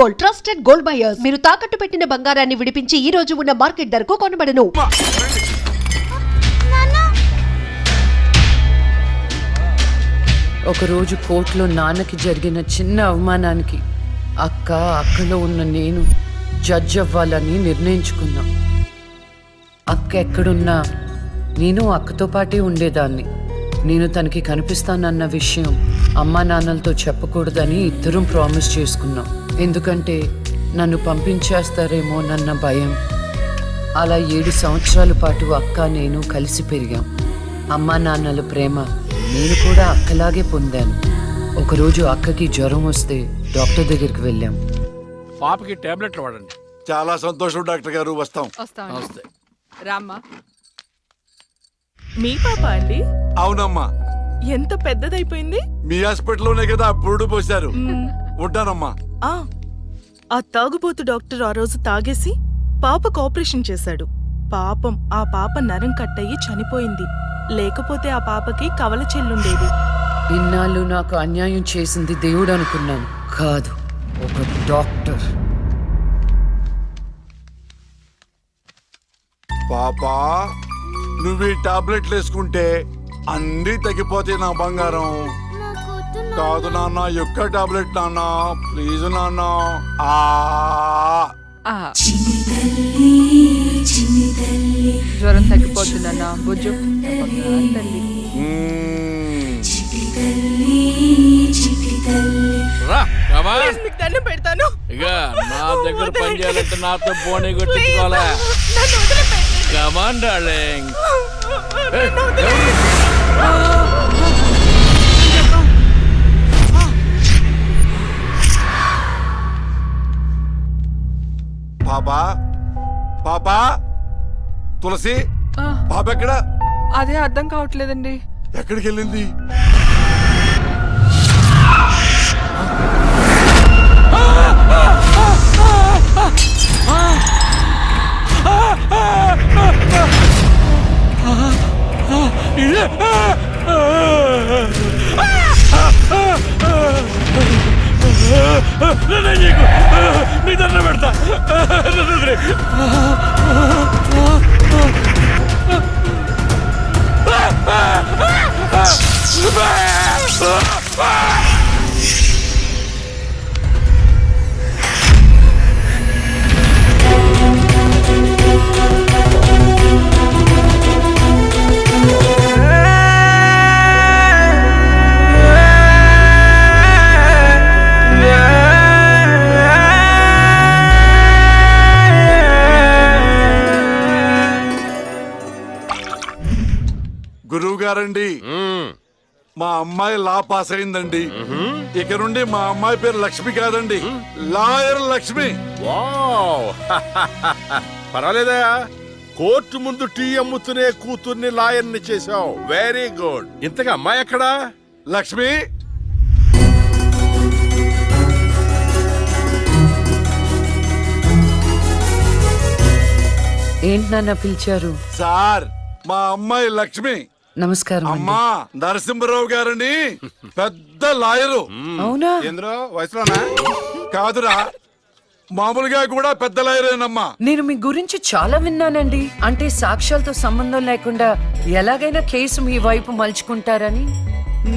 Gold, trusted gold buyers. మీరు తాకట్టు పెట్టిన బంగారాన్ని విడిపించి ఈ రోజు ఉన్న మార్కెట్ ధరకు కొనబడను. ఒకరోజు కోర్టులో నాన్నకి జరిగిన చిన్న అవమానానికి అక్కలో ఉన్న నేను జడ్జ్ అవ్వాలని నిర్ణయించుకున్నా. అక్క ఎక్కడున్నా నేను అక్కతో పాటే ఉండేదాన్ని. నేను తనకి కనిపిస్తానన్న విషయం అమ్మా నాన్నలతో చెప్పకూడదని ఇద్దరం ప్రామిస్ చేసుకున్నాం. ఎందుకంటే నన్ను పంపించేస్తారేమోనన్న భయం. అలా 7 సంవత్సరాల పాటు అక్క నేను కలిసి పెరిగాం. అమ్మా నాన్నల ప్రేమ నేను కూడా అక్కలాగే పొందాను. ఒకరోజు అక్కకి జ్వరం వస్తే డాక్టర్ దగ్గరికి వెళ్ళాం. పాపకి టాబ్లెట్లు వాడండి. చాలా సంతోషం డాక్టర్ గారు. వస్తాం. నమస్తే. రామ్మా. మీ పాప అండి? అవునమ్మా. ఎంత పెద్దదైపోయింది. మీ హాస్పిటల్లోనే కదా పురుడు పోశారు. ఉంటానమ్మా. ఆ తాగుబోతు డాక్టర్ ఆ రోజు తాగేసి పాపకు ఆపరేషన్ చేశాడు. పాపం ఆ పాప నరం కట్టయి చనిపోయింది. లేకపోతే ఆ పాపకి కవల చెల్లుండేది. ఇన్నాళ్ళు నాకు అన్యాయం చేసింది దేవుడు అనుకున్నాను, కాదు ఒక డాక్టర్. పాపా, నువ్వు ఈ టాబ్లెట్లు వేసుకుంటే అన్నీ తగ్గిపోతాయి నా బంగారం. కాదు నాన్న, యొక్క టాబ్లెట్ నాన్న, ప్లీజ్ నాన్న. జ్వరం తగ్గిపోతుందన్నా బుజ్జు. పెడతాను. ఇక నా దగ్గర పని చేయాలంటే నాతో బోని కొట్టించుకోవాలా? Come on darling. పాపా, పాపా, తులసి పాప ఎక్కడ? అదే అర్థం కావట్లేదండి. ఎక్కడికి వెళ్ళింది? నీ దండం పెడతా. గురువు గారండి, మా అమ్మాయి లా పాస్ అయిందండి. ఇక నుండి మా అమ్మాయి పేరు లక్ష్మి కాదండి, లాయర్ లక్ష్మి. పర్వాలేదా? కోర్టు ముందు టీ అమ్ముతునే కూతుర్ని లాయర్ని చేసావు. Very good. ఇంతగా అమ్మాయి ఎక్కడా? లక్ష్మి, ఏంటి నాన్న పిలిచారు? సార్, మా అమ్మాయి లక్ష్మి. నమస్కారం. అమ్మా, నరసింహరావు గారని పెద్ద లాయరు. అవునా? ఎందులో వయసులోనా? కాదురా, మామూలుగా కూడా పెద్ద లాయరేనమ్మా. నేను మీ గురించి చాలా విన్నానండి. అంటే సాక్ష్యాలతో సంబంధం లేకుండా ఎలాగైనా కేసు మీ వైపు మలుచుకుంటారని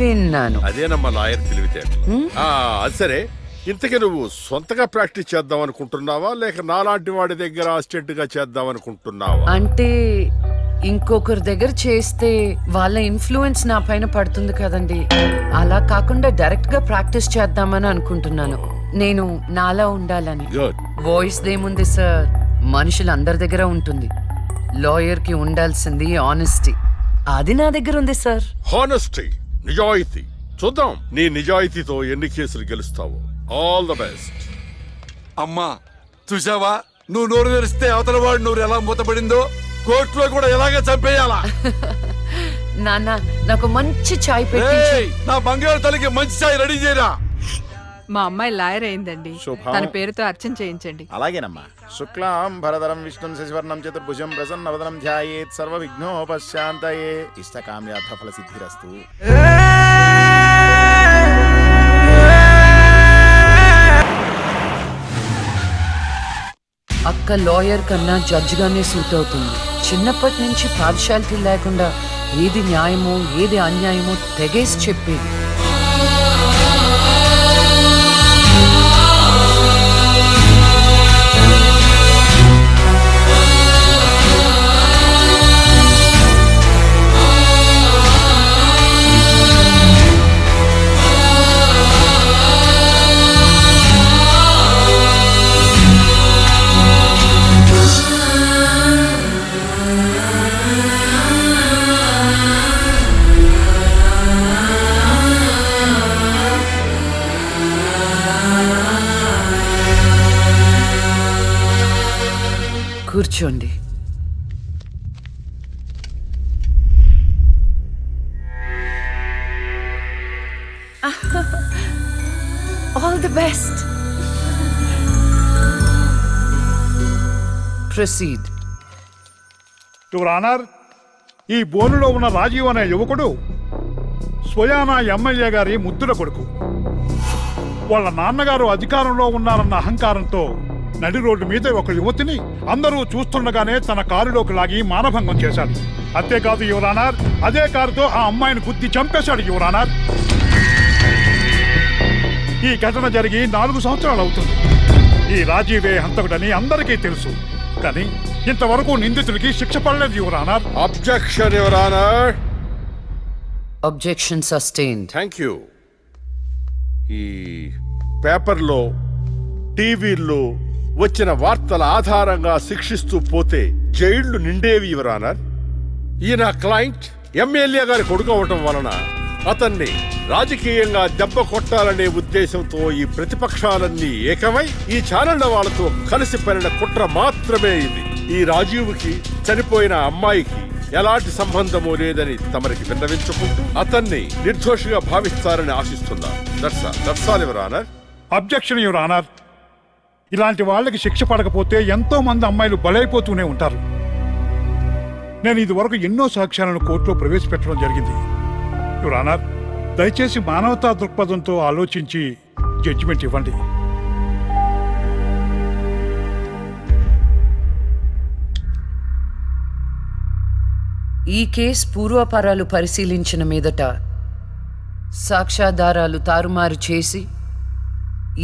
విన్నాను. అదేనమ్మా లాయర్ తెలివితేటలు. అది సరే, ఇంతకీ నువ్వు సొంతగా ప్రాక్టీస్ చేద్దాం అనుకుంటున్నావా, లేక నాలాంటి వాడి దగ్గర అసిస్టెంట్ గా చేద్దాం అనుకుంటున్నావా? అంటే ఇంకొకరి దగ్గర చేస్తే వాళ్ళ ఇన్ఫ్లుయెన్స్ నా పైన పడుతుంది కదండి. అలా కాకుండా డైరెక్ట్ గా ప్రాక్టీస్ చేద్దామని అనుకుంటున్నాను. నేను నాలా ఉండాలని. వాయిస్ దేముంది సార్, మనుషులందరి దగ్గర ఉంటుంది. లాయర్ కి ఉండాల్సింది ఆనెస్టీ. అది నా దగ్గర ఉంది సార్. హానెస్టీ, నిజాయితీ. చూద్దాం నీ నిజాయితీతో ఎన్ని కేసులు గెలుస్తావో. All the best. అమ్మా, చూసావా, నువ్వు నోరు తెరిస్తే అవతల వాడు నోరు ఎలా మూతపడిందో, కోర్టులో కూడా ఎలాగ చంపేయాలా? నాన్న, నాకు మంచి చాయ్ పెట్టి. నా బంగారు తల్లికి మంచి చాయ్ రెడీ చేయరా. మా అమ్మాయి లాయర్ అయిందండి. తన పేరుతో అర్చన చేయించండి. అలాగేనమ్మా. శుక్లాం భరధరం విష్ణుం శశివర్ణం చతుర్భుజం ప్రసన్నవదనం ధ్యాయేత్ సర్వ విఘ్నోపశాంతయే. ఇష్టకామ్యార్థ ఫల సిద్ధిరస్తు. అక్క లాయర్ కన్నా జడ్జిగానే సూట్ అవుతుంది. చిన్నప్పటి నుంచి పార్షాలిటీ లేకుండా ఏది న్యాయమో ఏది అన్యాయమో తెగేసి చెప్పేది. కూర్చోండి. All the best. Proceed. Your honour, ఈ బోనులో ఉన్న రాజీవ్ అనే యువకుడు స్వయానా ఎమ్మెల్యే గారి ముద్దుల కొడుకు. వాళ్ళ నాన్నగారు అధికారంలో ఉన్నారన్న అహంకారంతో నడి రోడ్డు మీద ఒక యువతిని అందరూ చూస్తుండగానే తన కారులోకి లాగి మానభంగం చేశాడు. అంతేకాదు యువర్ ఆనర్, అదే కారుతో ఆ అమ్మాయిని గుద్ది చంపేశాడు యువర్ ఆనర్. ఈ ఘటన జరిగి 4 సంవత్సరాలు అవుతుంది. ఈ రాజీవే హంతకుడని అందరికీ తెలుసు, కానీ ఇంతవరకు నిందితుడికి శిక్ష పడలేదు your honour. Objection your honour. Objection sustained. Thank you. ఈ పేపర్లో టీవీల్లో వచ్చిన వార్తల ఆధారంగా శిక్షిస్తూ పోతే జైళ్లు నిండేవి యువర్ ఆనర్. ఈయన క్లయింట్ ఎమ్మెల్యే గారి కొడుకు అవటం వలన అతన్ని రాజకీయంగా దెబ్బ కొట్టాలనే ఉద్దేశంతో ఈ ప్రతిపక్షాలన్నీ ఏకమై ఈ ఛానళ్ల వాళ్ళతో కలిసి పడిన కుట్ర మాత్రమే ఇది. ఈ రాజీవ్కి చనిపోయిన అమ్మాయికి ఎలాంటి సంబంధమూ లేదని తమరికి విన్నవించుకుంటూ అతన్ని నిర్దోషిగా భావిస్తారని ఆశిస్తున్నారు. That's all your honour. Objection your honour. ఇలాంటి వాళ్ళకి శిక్ష పడకపోతే ఎంతో మంది అమ్మాయిలు బలైపోతూనే ఉంటారు. నేను ఇదివరకు ఎన్నో సాక్ష్యాలను కోర్టులో ప్రవేశపెట్టడం జరిగింది యువర్ ఆనర్. దయచేసి మానవతా దృక్పథంతో ఆలోచించి జడ్జిమెంట్ ఇవ్వండి. ఈ కేసు పూర్వాపరాలు పరిశీలించిన మీదట సాక్ష్యాధారాలు తారుమారు చేసి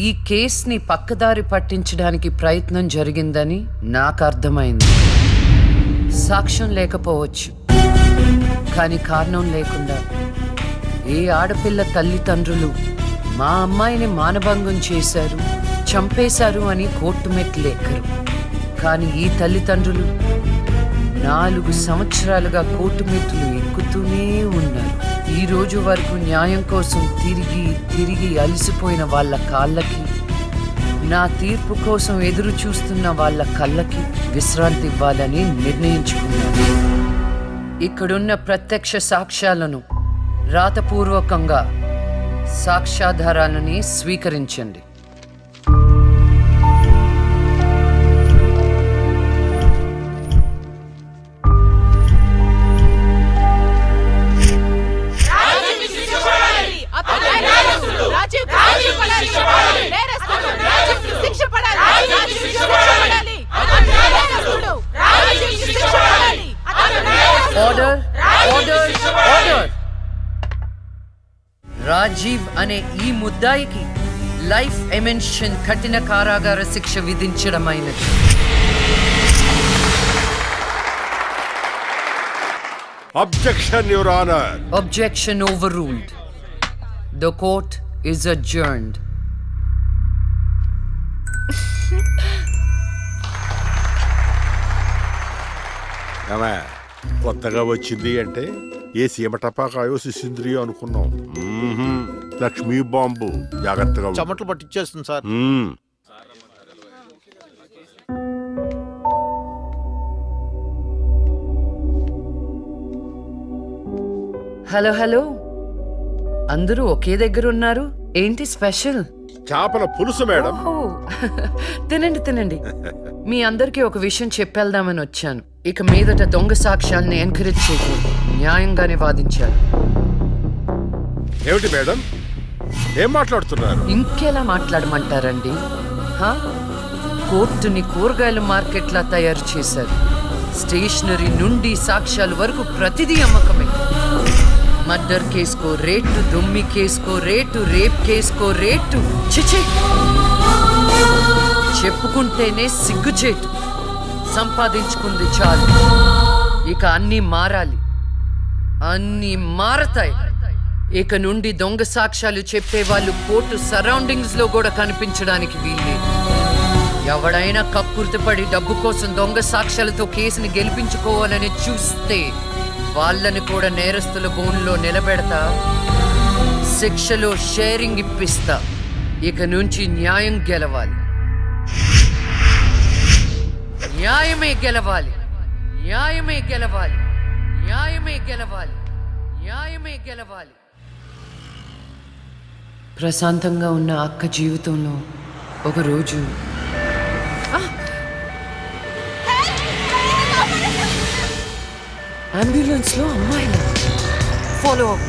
ఈ కేసుని పక్కదారి పట్టించడానికి ప్రయత్నం జరిగిందని నాకు అర్థమైంది. సాక్ష్యం లేకపోవచ్చు, కానీ కారణం లేకుండా ఏ ఆడపిల్ల తల్లిదండ్రులు మా అమ్మాయిని మానభంగం చేశారు, చంపేశారు అని కోర్టు మెట్లు ఎక్కరు. కానీ ఈ తల్లిదండ్రులు 4 సంవత్సరాలుగా కోర్టు మెట్లు ఎక్కుతూనే ఉన్నారు. ఈ రోజు వరకు న్యాయం కోసం తిరిగి తిరిగి అలసిపోయిన వాళ్ళ కాళ్ళకి, నా తీర్పు కోసం ఎదురు చూస్తున్న వాళ్ళ కళ్ళకి విశ్రాంతి ఇవ్వాలని నిర్ణయించుకున్నాను. ఇక్కడున్న ప్రత్యక్ష సాక్ష్యాలను రాతపూర్వకంగా సాక్ష్యాధారాలని స్వీకరించండి. Order, order, order. రాజీవ్ అనే ఈ ముద్దాయికి లైఫ్ ఎమెన్షన్ కఠిన కారాగార శిక్ష విధించడమైనది. Objection your honour. Objection overruled. The court is adjourned. కొత్తగా వచ్చింది అంటే ఏ సీమ టపాకాయో సిసింద్రియో అనుకున్నాం. లక్ష్మీ బాంబు. జాగ్రత్తగా చెమటలు పట్టించేస్తుంది సార్. హలో హలో, అందరూ ఒకే దగ్గర ఉన్నారు. ఏంటి స్పెషల్? చేపల పులుసు మేడం. ఓహో, తినండి తినండి. మీ అందరికీ ఒక విషయం చెప్పేద్దామని వచ్చాను. ఇక మీదట దొంగ సాక్ష్యాల్ని ఎంకరేజ్ చేయకూడదు. న్యాయంగానే వాదించారు. ఏమిటి మేడం, ఏం మాట్లాడుతున్నారు? ఇంకెలా మాట్లాడమంటారండి? హా? కోర్టుని కూరగాయల మార్కెట్లా తయారు చేశారు. స్టేషనరీ నుండి సాక్ష్యాల వరకు ప్రతిదీ అమ్మకమే. మర్డర్ కేసుకో రేటు, దొమ్మి కేసుకో రేటు, రేప్ కేసుకో రేటు. చిచి, చెప్పుకుంటేనే సిగ్గుచేటు. సంపాదించుకుంది చాలు, ఇక అన్నీ మారాలి, అన్నీ మారతాయి. ఇక నుండి దొంగ సాక్ష్యాలు చెప్పేవాళ్ళు కోర్టు సరౌండింగ్స్ లో కూడా కనిపించడానికి వీల్లేదు. ఎవడైనా కక్కుర్తిపడి డబ్బు కోసం దొంగ సాక్ష్యాలతో కేసుని గెలిపించుకోవాలని చూస్తే వాళ్ళని కూడా నేరస్తుల బోన్లో నిలబెడతా, శిక్షలో షేరింగ్ ఇప్పిస్తా. ఇక నుంచి న్యాయం గెలవాలి, న్యాయమే గెలవాలి, న్యాయమే గెలవాలి, న్యాయమే గెలవాలి, న్యాయమే గెలవాలి. ప్రశాంతంగా ఉన్న అక్క జీవితంలో ఒకరోజు అంబులెన్స్ లో అమ్మాయిల ఫాలో అప్.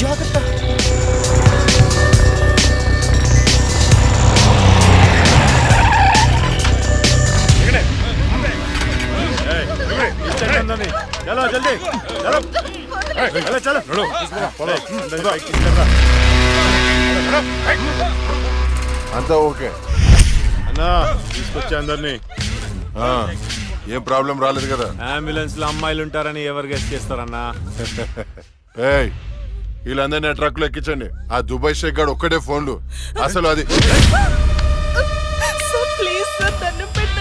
జాగ్రత్త. చలో జల్దీ చలో చలో. అంతా ఓకే అన్నా తీసుకొచ్చా అందరినీ. ఏం ప్రాబ్లం రాలేదు కదా? అంబులెన్స్ లో అమ్మాయిలు ఉంటారని ఎవరు గెస్ట్ చేస్తారన్నా? ఏయ్, వీళ్ళందరినీ ట్రక్ లో ఎక్కించండి. ఆ దుబాయ్ షేక్ గాడు ఒక్కడే ఫోన్లు. అసలు అది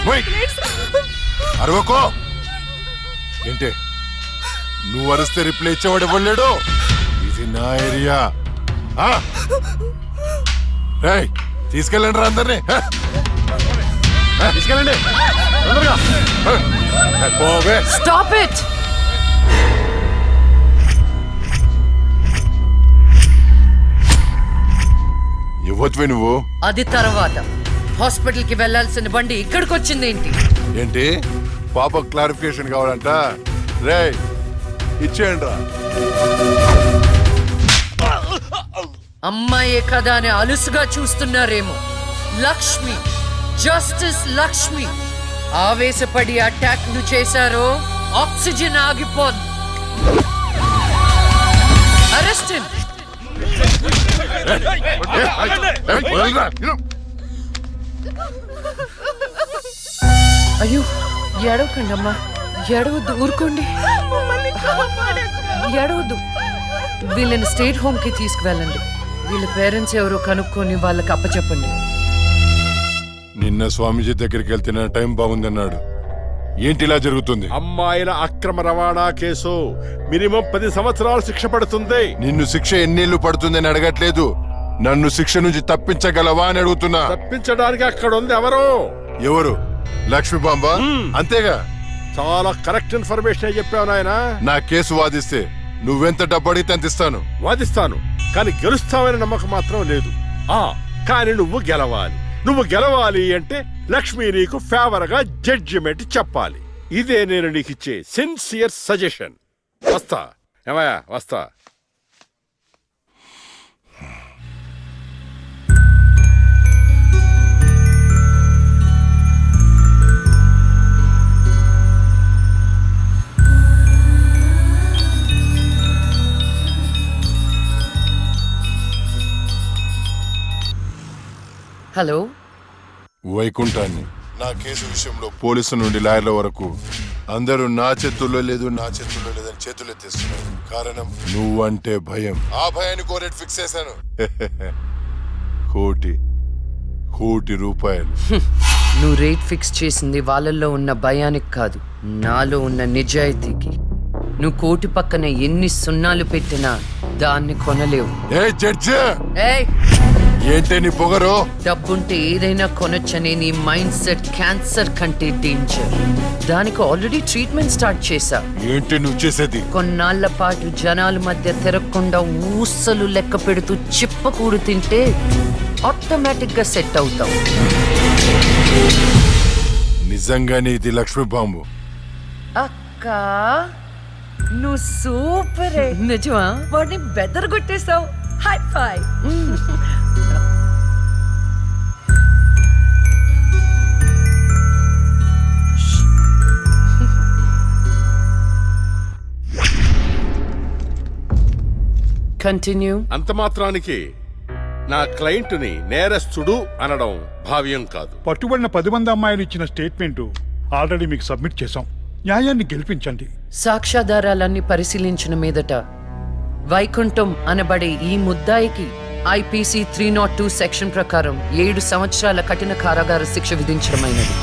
Wait. అరవకో. ఏంటే నువ్వు అరిస్తే రిప్లై ఇచ్చేవాడు ఇవ్వలేడు. ఇది నా ఏరియా. తీసుకెళ్ళండి రా అందరినీ. తీసుకెళ్ళండి. Stop it. ఇవ్వచ్చువే నువ్వు. అది తర్వాత. హాస్పిటల్ కి వెళ్లాల్సిన బండి ఇక్కడికి వచ్చింది ఏంటి? ఏంటి పాప క్లారిఫికేషన్ కావాలంట? రే ఇచ్చేయండి రా. అమ్మాయే కదా అని అలుసుగా చూస్తున్నారేమో. లక్ష్మి, జస్టిస్ లక్ష్మి ఆవేశపడి అటాక్ ను చేశారో ఆక్సిజన్ ఆగిపోదు. Arrest him. అయ్యో ఏడవకండి అమ్మా, ఏడవద్దు, ఊరుకోండి, ఏడవద్దు. వీళ్ళని స్టేట్ హోమ్ కి తీసుకువెళ్ళండి. వీళ్ళ పేరెంట్స్ ఎవరో కనుక్కొని వాళ్ళకి అప్పచెప్పండి. నిన్న స్వామీజీ దగ్గరికి వెళ్తున్న టైం బాగుందన్నాడు. ఏంటి ఇలా జరుగుతుంది? అమ్మాయిల అక్రమ రవాణా కేసు మినిమం 10 సంవత్సరాలు శిక్ష పడుతుంది. నిన్ను శిక్ష ఎన్నేళ్లు పడుతుందని అడగట్లేదు, నన్ను శిక్ష నుంచి తప్పించగలవా అని అడుగుతున్నా. తప్పించడానికి అక్కడ ఉంది ఎవరు? ఎవరు? లక్ష్మీ బాంబ. అంతేగా? చాలా కరెక్ట్ ఇన్ఫర్మేషన్ చెప్పావు నాయన. నా కేసు వాదిస్తే నువ్వెంత డబ్బు అడిగితే అంత ఇస్తాను. వాదిస్తాను, కానీ గెలుస్తావని నమ్మకం మాత్రం లేదు. కానీ నువ్వు గెలవాలి. నువ్వు గెలవాలి అంటే లక్ష్మి నీకు ఫేవర్ గా జడ్జిమెంట్ చెప్పాలి. ఇదే నేను నీకు ఇచ్చే సిన్సియర్ సజెషన్. వస్తా ఏమయ్యా, వస్తా. హలో, వైకుంఠాన్ని. నా కేసు విషయంలో పోలీసు నుండి లాయర్ల వరకు అందరూ నా చేతుల్లో లేదు, నా చేతుల్లో లేదని చేతులు ఎత్తేస్తున్నారు. కారణం నువ్వంటే భయం. ఆ భయాన్ని కోరేట్ ఫిక్స్ చేశాను. కోటి రూపాయలు. నువ్వు రేట్ ఫిక్స్ చేసింది వాళ్ళల్లో ఉన్న భయానికి కాదు, నాలో ఉన్న నిజాయితీకి. నువ్వు కోటి పక్కన ఎన్ని సున్నాలు పెట్టినా దాన్ని కొనలేవు. ఏ జడ్జి, ఏయ్, ఏంటే నీ పొగరు? డబ్బుంటే ఏదైనా కొనొచ్చనే నీ మైండ్ సెట్ క్యాన్సర్ కంటే డేంజర్. దానికి ఆల్రెడీ ట్రీట్మెంట్ స్టార్ట్ చేశా. ఏంటి నువ్వు చేసేది? కొన్నాళ్ల పాటు జనాల మధ్య తిరగకుండా ఊసలు లెక్క పెడుతూ చిప్పకూడు తింటే ఆటోమేటిక్ గా సెట్ అవుతావు. నిజంగానే ఇది లక్ష్మీ బాంబు. అక్క, నువ్వు సూపర్. నిజమా? వాడిని బెదర్ కొట్టేశావు. హై ఫై. కంటిన్యూ. అంత మాత్రానికి నా క్లయింట్ని నేరస్తుడు అనడం భావ్యం కాదు. పట్టుబడిన 10 మంది అమ్మాయిలు ఇచ్చిన స్టేట్మెంట్ ఆల్రెడీ మీకు సబ్మిట్ చేశాం. న్యాయాన్ని గెలిపించండి. సాక్ష్యాధారాలన్నీ పరిశీలించిన మీదట వైకుంఠం అనబడే ఈ ముద్దాయికి IPC 302 సెక్షన్ ప్రకారం 7 సంవత్సరాల కఠిన కారాగార శిక్ష విధించడమైనది.